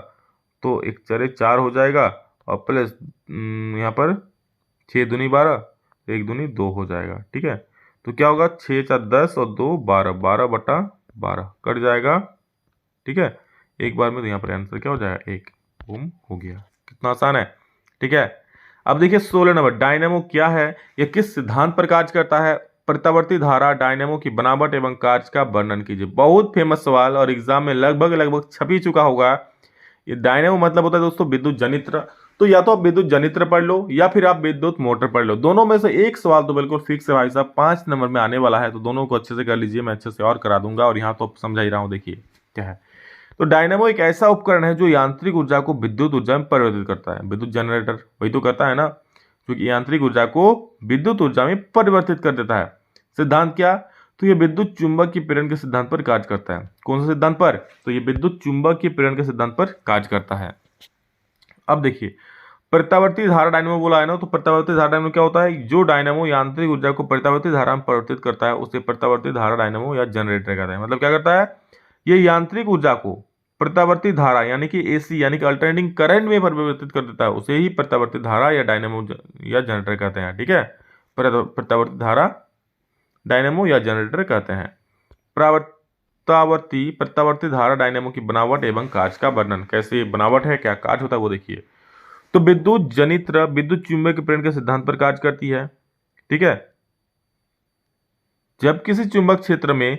तो 1 4 4 हो जाएगा और प्लस यहाँ पर 6 दूनी 12, 1 दूनी 2 हो जाएगा। ठीक है, तो क्या होगा 6 4 10 और 2 12, 12/12 कट जाएगा। ठीक है, एक बार में तो यहाँ पर आंसर क्या हो जाएगा 1 हो ओम हो गया। कितना आसान है, ठीक है। अब देखिए 16 नंबर, डायनेमो क्या है, यह किस सिद्धांत पर कार्य करता है। प्रत्यावर्ती धारा डायनेमो की बनावट एवं कार्य का वर्णन कीजिए। बहुत फेमस सवाल और एग्जाम में लगभग लगभग छप ही चुका होगा। ये डायनेमो मतलब होता है दोस्तों विद्युत जनित्र। तो या तो आप विद्युत जनित्र पढ़ लो या फिर आप विद्युत मोटर पढ़ लो, दोनों में से एक सवाल तो बिल्कुल फिक्स है भाई साहब, 5 नंबर में आने वाला है। तो दोनों को अच्छे से कर लीजिए, मैं अच्छे से और करा दूंगा। और यहाँ तो आप समझा ही रहा हूँ, देखिए क्या है। तो डायनेमो एक ऐसा उपकरण है जो यांत्रिक ऊर्जा को विद्युत ऊर्जा में परिवर्तित करता है। विद्युत जनरेटर वही तो करता है ना, क्योंकि यांत्रिक ऊर्जा को विद्युत ऊर्जा में परिवर्तित कर देता है। सिद्धांत क्या, तो ये विद्युत चुंबकीय प्रेरण के सिद्धांत पर कार्य करता है। कौन सा सिद्धांत पर, तो ये विद्युत चुंबकीय प्रेरण के सिद्धांत पर कार्य करता है। अब देखिए प्रत्यावर्ती धारा डायनेमो बोला है ना, तो प्रत्यावर्ती धारा डायनेमो क्या होता है, जो डायनेमो यांत्रिक ऊर्जा को प्रत्यावर्ती धारा में परिवर्तित करता है उसे प्रत्यावर्ती धारा डायनेमो या जनरेटर कहते हैं। मतलब क्या करता है, ये यांत्रिक ऊर्जा को प्रत्यावर्ती धारा यानी कि एसी यानी कि अल्टरनेटिंग करंट में परिवर्तित कर देता है, उसे ही प्रत्यावर्ती धारा या डायनेमो या जनरेटर कहते हैं। ठीक है, प्रत्यावर्ती धारा डायनेमो या जनरेटर कहते हैं। प्रत्यावर्ती धारा डायनेमो की बनावट एवं कार्य का वर्णन। कैसे बनावट है, क्या कार्य होता है वो देखिए। तो विद्युत जनित्र विद्युत चुंबकीय प्रेरण के सिद्धांत पर कार्य करती है। ठीक है, जब किसी चुंबक क्षेत्र में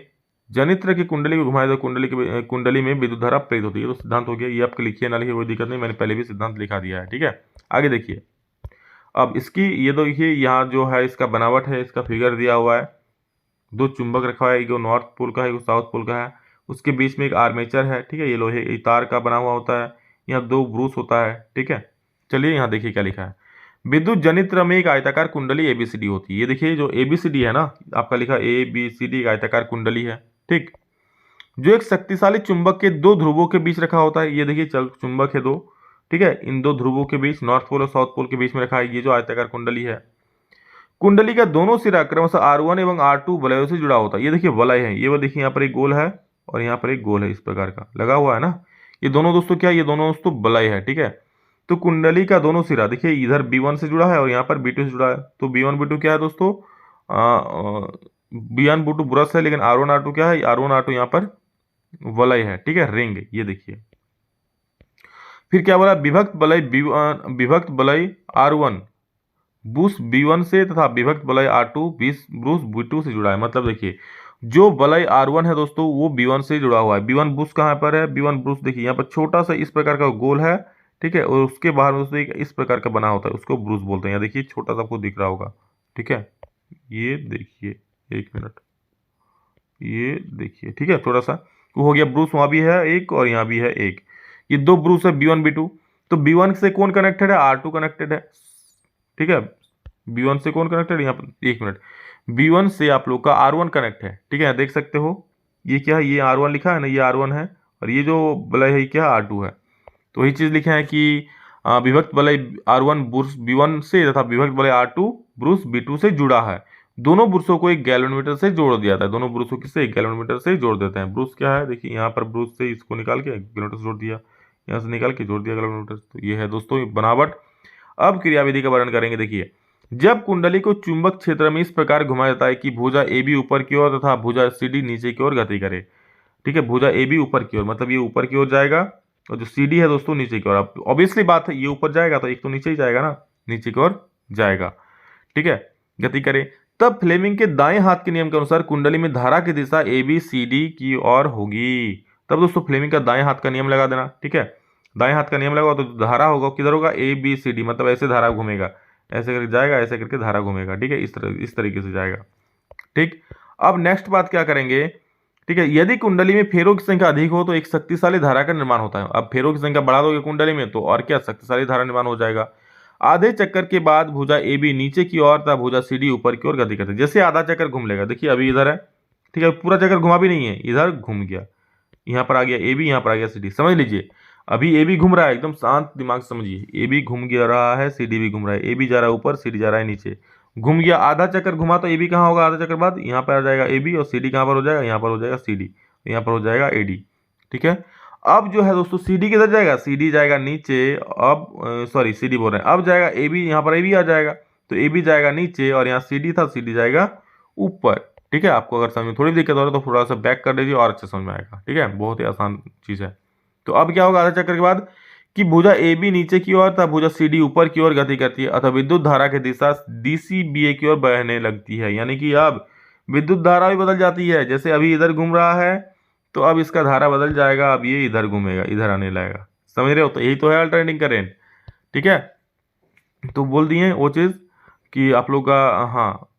जनित्र की कुंडली को घुमाए तो कुंडली में विद्युत धारा प्रेरित होती है। तो सिद्धांत हो गया, ये आपके लिखिए ना लिखिए कोई दिक्कत नहीं, मैंने पहले भी सिद्धांत लिखा दिया है। ठीक है, आगे देखिए। अब इसकी ये देखिए यहाँ जो है इसका बनावट है, इसका फिगर दिया हुआ है। दो चुंबक रखा है, एक नॉर्थ पोल का है, एक साउथ पोल का है। उसके बीच में एक आर्मेचर है। ठीक है, ये लोहे तार का बना हुआ होता है। यहाँ दो ब्रूस होता है। ठीक है, चलिए यहाँ देखिए क्या लिखा है। विद्युत जनित्र में एक आयताकार कुंडली एबीसीडी होती है। ये देखिए जो एबीसीडी है ना, आपका लिखा एबीसीडी एक आयताकार कुंडली है। ठीक, जो एक शक्तिशाली चुंबक के दो ध्रुवों के बीच रखा होता है। ये देखिए चुंबक है दो, ठीक है, इन दो ध्रुवों के बीच नॉर्थ पोल और साउथ पोल के बीच में रखा है। ये जो आयताकार कुंडली है, कुंडली का दोनों सिरा क्रमशः R1 एवं R2 वलयों से जुड़ा होता है। ये देखिए वलय है, ये वो देखिए यहाँ पर एक गोल है और यहाँ पर एक गोल है, इस प्रकार का लगा हुआ है ना। ये दोनों दोस्तों क्या है, ये दोनों दोस्तों वलय है। ठीक है, तो कुंडली का दोनों सिरा देखिए इधर B1 से जुड़ा है और यहाँ पर B2 से जुड़ा है। तो B1 B2 क्या है दोस्तों, B1 B2 ब्रश है, लेकिन R1 R2 क्या है, R1 R2 यहाँ पर वलय है। ठीक है, रिंग, ये देखिए। फिर क्या बोला, विभक्त वलय R1 ब्रूस B1 से तथा विभक्त वलय R2 ब्रूस B2 से जुड़ा है। मतलब देखिए जो वलय R1 है दोस्तों वो B1 से जुड़ा हुआ है। B1 ब्रूस कहाँ पर है, B1 ब्रूस देखिए यहाँ पर छोटा सा इस प्रकार का गोल है। ठीक है, और उसके बाहर दोस्तों एक इस प्रकार का बना होता है, उसको ब्रूस बोलते हैं। यहाँ देखिए छोटा सा आपको दिख रहा होगा। ठीक है, ये देखिए, एक मिनट, ये देखिए। ठीक है, थोड़ा सा वो हो गया ब्रूस, वहां भी है एक और यहाँ भी है एक। ये दो ब्रूस है B1 B2। तो B1 से कौन कनेक्टेड है, R2 कनेक्टेड है। ठीक है, B1 से कौन कनेक्टेड है, यहाँ पर एक मिनट, B1 से आप लोग का R1 कनेक्ट है। ठीक है, देख सकते हो ये क्या है, ये R1 लिखा है ना, ये R1 है और ये जो वलय है क्या R2 है। तो वही चीज लिखे हैं कि विभक्त वलय R1 ब्रूस B1 से तथा विभक्त वलय R2 ब्रूस B2 से जुड़ा है। दोनों ब्रूसों को एक गैल्वेनोमीटर से जोड़ दिया था। दोनों ब्रूसों किससे, एक गैल्वेनोमीटर से जोड़ देते हैं। ब्रूस क्या है, देखिए यहाँ पर ब्रूस से इसको निकाल के गैल्वेनोमीटर से जोड़ दिया, यहाँ से निकाल के जोड़ दिया गैल्वेनोमीटर। तो ये है दोस्तों बनावट। अब क्रियाविधि का वर्णन करेंगे। देखिए जब कुंडली को चुंबक क्षेत्र में इस प्रकार घुमाया जाता है कि भुजा AB ऊपर की ओर तथा भुजा CD नीचे की ओर गति करे। ठीक है, भुजा AB ऊपर की ओर मतलब ये ऊपर की ओर जाएगा और जो CD है दोस्तों नीचे की ओर। अब ऑब्वियसली बात है ये ऊपर जाएगा तो एक तो नीचे ही जाएगा ना, नीचे की ओर जाएगा। ठीक है, गति करे। तब फ्लेमिंग के दाएं हाथ के नियम के अनुसार कुंडली में धारा की दिशा ABCD की ओर होगी। तब दोस्तों फ्लेमिंग का दाएं हाथ का नियम लगा देना। ठीक है, दाएं हाथ का नियम लगा तो धारा होगा किधर होगा, ABCD, मतलब ऐसे धारा घूमेगा, ऐसे करके जाएगा, ऐसे करके धारा घूमेगा। ठीक है, इस तरीके से जाएगा। ठीक, अब नेक्स्ट बात क्या करेंगे। ठीक है, यदि कुंडली में फेरों की संख्या अधिक हो तो एक शक्तिशाली धारा का निर्माण होता है। अब फेरों की संख्या बढ़ा दोगे कुंडली में तो और क्या, शक्तिशाली धारा निर्माण हो जाएगा। आधे चक्कर के बाद भुजा AB नीचे की ओर तथा भुजा CD ऊपर की ओर गति करते हैं। जैसे आधा चक्कर घूम लेगा, देखिए अभी इधर है। ठीक है, पूरा चक्कर घुमा भी नहीं है, इधर घूम गया, यहाँ पर आ गया AB, यहाँ पर आ गया CD। समझ लीजिए अभी AB घूम रहा है, एकदम शांत दिमाग से समझिए। AB घूम गया रहा है, CD भी घूम रहा है। AB जा रहा है ऊपर, CD जा रहा है नीचे। घूम गया, आधा चक्कर घुमा तो AB कहाँ होगा, आधा चक्कर बाद यहाँ पर आ जाएगा AB और CD कहाँ पर हो जाएगा, यहाँ पर हो जाएगा CD, यहाँ पर हो जाएगा AD। ठीक है, अब जो है दोस्तों CD किधर जाएगा, CD जाएगा नीचे। अब सॉरी CD बोल रहे हैं, अब जाएगा AB, यहाँ पर AB आ जाएगा तो AB जाएगा नीचे और यहाँ CD था, CD जाएगा ऊपर। ठीक है, आपको अगर समझ में थोड़ी दिक्कत हो रहा है तो थोड़ा सा बैक कर लीजिए और अच्छे समझ में आएगा। ठीक है, बहुत ही आसान चीज है। तो अब क्या होगा आधा चक्कर के बाद कि भुजा ए बी नीचे की ओर तथा भुजा सी डी ऊपर की ओर गति करती है अथवा विद्युत धारा की दिशा डीसीबीए की ओर बहने लगती है। यानी कि अब विद्युत धारा भी बदल जाती है, जैसे अभी इधर घूम रहा है तो अब इसका धारा बदल जाएगा, अब ये इधर घूमेगा, इधर आने लगेगा। समझ रहे हो? तो यही तो है अल्टरनेटिंग करंट। ठीक है, तो बोल दिए वो चीज कि आप लोग का, हाँ,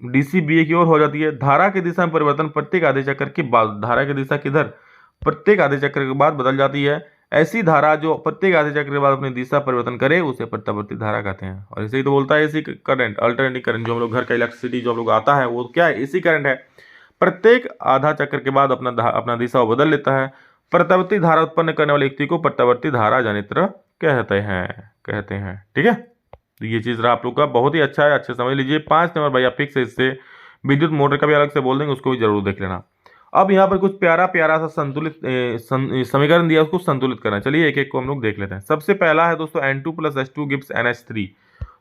डीसीबीए की ओर हो जाती है। धारा की दिशा में परिवर्तन प्रत्येक आधे चक्र के बाद, धारा की दिशा किधर, प्रत्येक आधे चक्र के बाद बदल जाती है। ऐसी धारा जो प्रत्येक आधे चक्र के बाद अपनी दिशा परिवर्तन करे उसे प्रत्यावर्ती धारा कहते हैं। और इसे ही तो बोलता है एसी करंट, अल्टरनेटिंग करंट। जो हम लोग घर का इलेक्ट्रिसिटी जो हम लोग आता है वो क्या है, एसी करंट है। प्रत्येक आधा चक्र के बाद अपना दिशा बदल लेता है। प्रत्यावर्ती धारा उत्पन्न करने वाली युक्ति को प्रत्यावर्ती धारा जनित्र कहते हैं। ठीक है, तो ये चीज रहा आप लोग का, बहुत ही अच्छा है, अच्छे समझ लीजिए। 5 नंबर भैया फिक्स है इससे। विद्युत मोटर का भी अलग से बोल देंगे, उसको भी जरूर देख लेना। अब यहाँ पर कुछ प्यारा प्यारा सा संतुलित समीकरण दिया, उसको संतुलित करना। चलिए एक एक को हम लोग देख लेते हैं। सबसे पहला है दोस्तों N2 + H2 गिव्स NH3।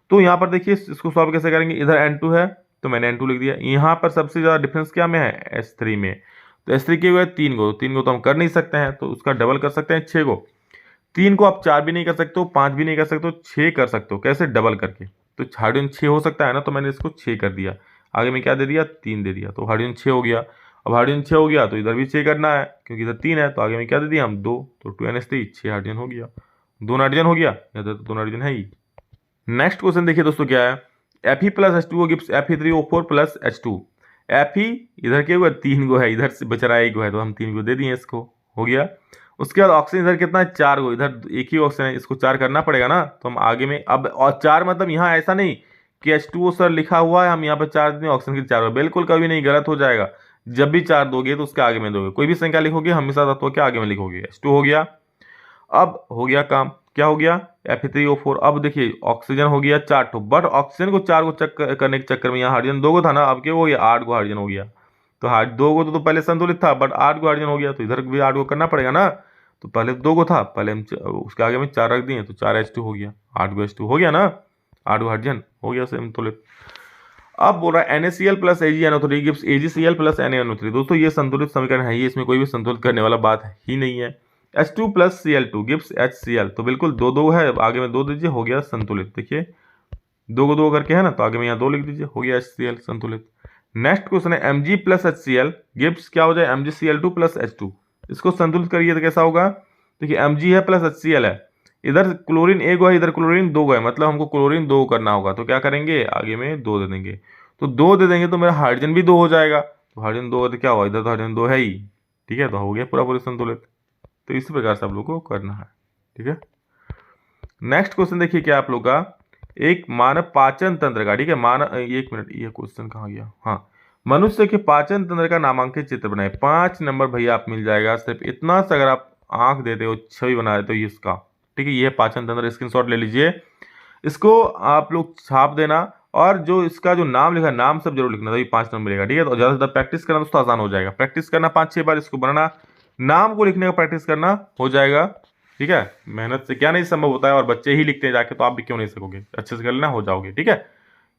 तो यहाँ पर देखिए इसको सॉल्व कैसे करेंगे। इधर N2 है तो मैंने N2 लिख दिया। यहाँ पर सबसे ज्यादा डिफरेंस क्या में है, H3 में। तो H3 के हुए 3 को, 3 को तो हम कर नहीं सकते हैं, तो उसका डबल कर सकते हैं 6 को। 3 को आप 4 भी नहीं कर सकते हो, 5 भी नहीं कर सकते हो, 6 कर सकते हो। कैसे, डबल करके। तो हाइड्रोजन 6 हो सकता है ना, तो मैंने इसको 6 कर दिया। आगे में क्या दे दिया, 3 दे दिया, तो हाइड्रोजन 6 हो गया। अब हाइड्रोजन 6 हो गया तो इधर भी 6 करना है, क्योंकि इधर 3 है, तो आगे में क्या दे दिया हम, 2, तो 2NH3, 6 हाइड्रोजन हो गया। 2 नाइट्रोजन हो गया, इधर तो 2 नाइट्रोजन है ही। नेक्स्ट क्वेश्चन देखिए दोस्तों क्या है, Fe + H2O gives Fe3O4 + H2। Fe इधर के हुआ 3 गो है, इधर से बच रहा है 1 गो है, तो हम 3 को दे दिए, इसको हो गया। उसके बाद ऑक्सीजन इधर कितना है, 4 गो, इधर एक ही ऑक्सीजन है, इसको 4 करना पड़ेगा ना, तो हम आगे में अब, और 4 मतलब यहाँ ऐसा नहीं कि H2O सर लिखा हुआ है हम यहाँ पे 4 दें, ऑक्सीजन की 4, बिल्कुल कभी नहीं, गलत हो जाएगा। जब भी 4 दोगे तो उसके आगे में दोगे, कोई भी संख्या लिखोगे हमेशा तत्व के आगे में लिखोगे। H2 हो गया। अब हो गया काम, क्या हो गया, Fe3O4। अब देखिए ऑक्सीजन हो गया 4 ठो, बट ऑक्सीजन को 4 को करने के चक्कर में यहाँ हाइड्रोजन 2 गो था ना, अब क्या हो गया, 8 गो हाइड्रोजन हो गया। तो 2 गो तो पहले संतुलित था, बट 8 गो हाइड्रोजन हो गया, तो इधर भी 8 गो करना पड़ेगा ना। तो पहले 2 गो था, पहले हम उसके आगे में 4 रख दिए, तो 4H2 हो गया, 8 गो H2 हो गया ना, 8 गो हाइड्रोजन हो गया संतुलित। अब बोल रहा है NaCl + AgNO3 gives AgCl + NaNO3। दोस्तों ये संतुलित समीकरण है ही, इसमें कोई भी संतुलित करने वाला बात ही नहीं है। H2 + Cl2 gives HCl। तो बिल्कुल 2 2 है, आगे में 2 दीजिए, हो गया संतुलित। देखिए 2 को 2 करके है ना, तो आगे में यहाँ 2 लिख दीजिए, हो गया HCl संतुलित। नेक्स्ट क्वेश्चन है Mg + HCl गिव्स, क्या हो जाए, MgCl2 + H2। इसको संतुलित करिए तो कैसा होगा, देखिए Mg है प्लस HCl है, इधर क्लोरीन 1 गो है, इधर क्लोरीन 2 गो है, मतलब हमको क्लोरीन 2 करना होगा, तो क्या करेंगे, आगे में 2 दे देंगे। तो 2 दे देंगे तो मेरा हाइड्रोजन भी 2 हो जाएगा, तो हाइड्रोजन 2 तो क्या होगा, इधर तो हाइड्रोजन 2 है ही। ठीक है, तो हो गया पूरा संतुलित। तो इसी प्रकार से आप लोग को करना है। ठीक है, नेक्स्ट क्वेश्चन देखिए क्या आप लोग का, एक मानव पाचन तंत्र का, ठीक है, मानव, एक मिनट, ये क्वेश्चन कहाँ गया, हाँ, मनुष्य के पाचन तंत्र का नामांकित चित्र बनाए। 5 नंबर भैया आप मिल जाएगा, सिर्फ इतना सा अगर आप आंख देते हो, छवि बना देते हो इसका। ठीक है, ये पाचन तंत्र, स्क्रीनशॉट ले लीजिए, इसको आप लोग छाप देना, और जो इसका जो नाम लिखा, नाम सब जरूर लिखना, तभी 5 नंबर मिलेगा। ठीक है, तो ज्यादा से ज्यादा प्रैक्टिस करना दोस्तों, आसान हो जाएगा। प्रैक्टिस करना 5-6 बार, इसको बनाना, नाम को लिखने का प्रैक्टिस करना, हो जाएगा। ठीक है, मेहनत से क्या नहीं संभव होता है, और बच्चे ही लिखते हैं जाके, तो आप भी क्यों नहीं सकोगे, अच्छे से कर लेना, हो जाओगे। ठीक है,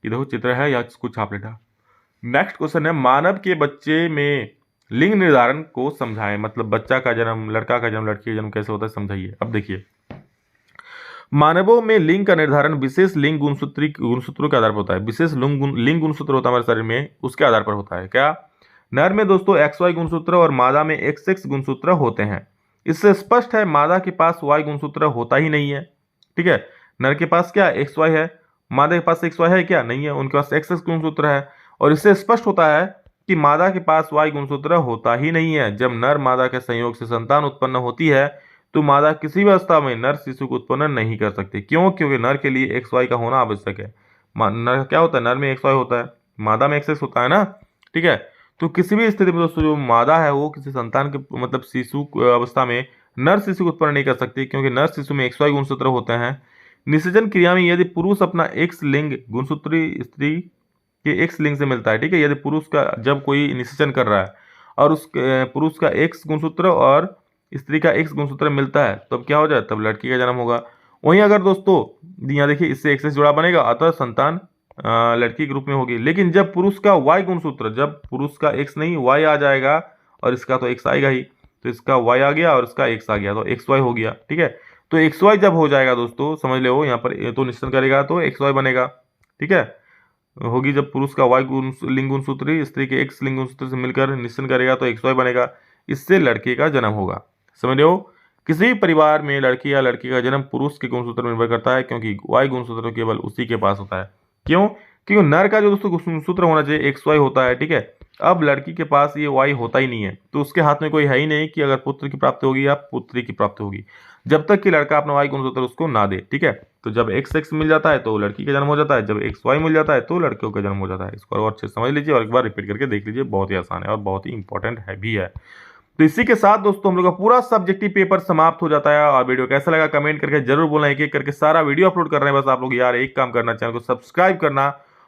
ये देखो चित्र है, या इसको छाप लेना। नेक्स्ट क्वेश्चन है, मानव के बच्चे में लिंग निर्धारण को समझाएं। मतलब बच्चा का जन्म, लड़का का जन्म, लड़की का जन्म कैसे होता है, समझाइए। अब देखिए, मानवों में लिंग का निर्धारण विशेष लिंग गुणसूत्रों के आधार पर होता है। विशेष लिंग गुणसूत्र होता है हमारे शरीर में, उसके आधार पर होता है। क्या, नर में दोस्तों XY गुणसूत्र और मादा में XX गुणसूत्र होते हैं। इससे स्पष्ट है मादा के पास Y गुणसूत्र होता ही नहीं है। ठीक है, नर के पास क्या XY है, मादा के पास XY है क्या, नहीं है, उनके पास XX गुणसूत्र है। और इससे स्पष्ट होता है कि मादा के पास Y गुणसूत्र होता ही नहीं है। जब नर मादा के संयोग से संतान उत्पन्न होती है तो मादा किसी भी अवस्था में नर शिशु को उत्पन्न नहीं कर सकती। क्यों, क्योंकि नर के लिए XY का होना आवश्यक है। नर क्या होता है, नर में XY होता है, मादा में XX होता है ना। ठीक है, तो किसी भी स्थिति में दोस्तों जो मादा है वो किसी संतान के मतलब शिशु अवस्था में नर शिशु को उत्पन्न नहीं कर सकती, क्योंकि नर शिशु में XY गुणसूत्र होते हैं। निषेचन क्रिया में यदि पुरुष अपना X लिंग गुणसूत्र स्त्री के X लिंग से मिलता है, ठीक है, यदि पुरुष का जब कोई निषेचन कर रहा है और उस पुरुष का X गुणसूत्र और स्त्री का X गुणसूत्र मिलता है, तब क्या हो जाए, तब लड़की का जन्म होगा। वहीं अगर दोस्तों यहाँ देखिए, इससे XX जुड़ा बनेगा, अतः संतान लड़की के रूप में होगी। लेकिन जब पुरुष का Y गुणसूत्र, जब पुरुष का X नहीं Y आ जाएगा और इसका तो X आएगा ही, तो इसका y आ गया और इसका x आ गया, तो xy हो गया। ठीक है, तो xy जब हो जाएगा दोस्तों समझ लो, यहाँ पर ये तो निश्चय करेगा तो xy बनेगा। ठीक है, होगी जब पुरुष का y गुण लिंग गुणसूत्री स्त्री के x लिंग गुणसूत्र से मिलकर निश्चय करेगा तो xy बनेगा। इससे लड़के का जन्म होगा। समझ रहे हो, किसी भी परिवार में लड़की या लड़के का जन्म पुरुष के गुणसूत्र पर निर्भर करता है, क्योंकि y गुणसूत्र केवल उसी के पास होता है। क्यों? क्योंकि नर का जो दोस्तों गुणसूत्र होना चाहिए XY होता है। ठीक है, अब लड़की के पास ये y होता ही नहीं है, तो उसके हाथ में कोई है ही नहीं कि अगर पुत्र की प्राप्ति होगी या पुत्री की प्राप्ति होगी, जब तक कि लड़का अपना y गुणसूत्र उसको ना दे। ठीक है, तो जब XX मिल जाता है तो लड़की का जन्म हो जाता है, जब XY मिल जाता है तो लड़कियों का जन्म हो जाता है। इसको और अच्छे से समझ लीजिए और एक बार रिपीट करके देख लीजिए, बहुत ही आसान है और बहुत ही इंपॉर्टेंट है भी है। तो इसी के साथ दोस्तों हम लोग का पूरा सब्जेक्टिव पेपर समाप्त हो जाता है। और वीडियो कैसा लगा कमेंट करके जरूर बोलना। एक एक करके सारा वीडियो अपलोड कर रहे हैं, बस आप लोग यार एक काम करना, चैनल को सब्सक्राइब करना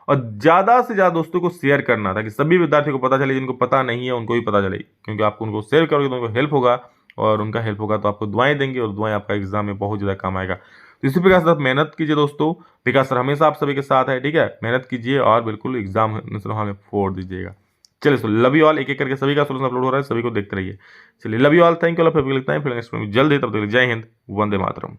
और ज्यादा से ज्यादा दोस्तों को शेयर करना, ताकि सभी विद्यार्थियों को पता चले, जिनको पता नहीं है उनको भी पता चले, क्योंकि आप उनको शेयर करोगे तो उनको हेल्प होगा और उनका हेल्प होगा तो आपको दुआएं देंगे और दुआएं आपका एग्जाम में बहुत ज्यादा काम आएगा। तो इसी प्रकार से आप मेहनत कीजिए दोस्तों, विकास सर हमेशा आप सभी के साथ है। ठीक है, मेहनत कीजिए और बिल्कुल एग्जाम हमें फोड़ दीजिएगा। चलिए सो लव यू ऑल, एक एक करके सभी का सोल्यूशन अपलोड हो रहा है, सभी को देखते रहिए। चलिए love you all, thank you all, फिर मिलते हैं फिर नेक्स्ट में जल्द ही, तब तक जय हिंद, वंदे मातरम।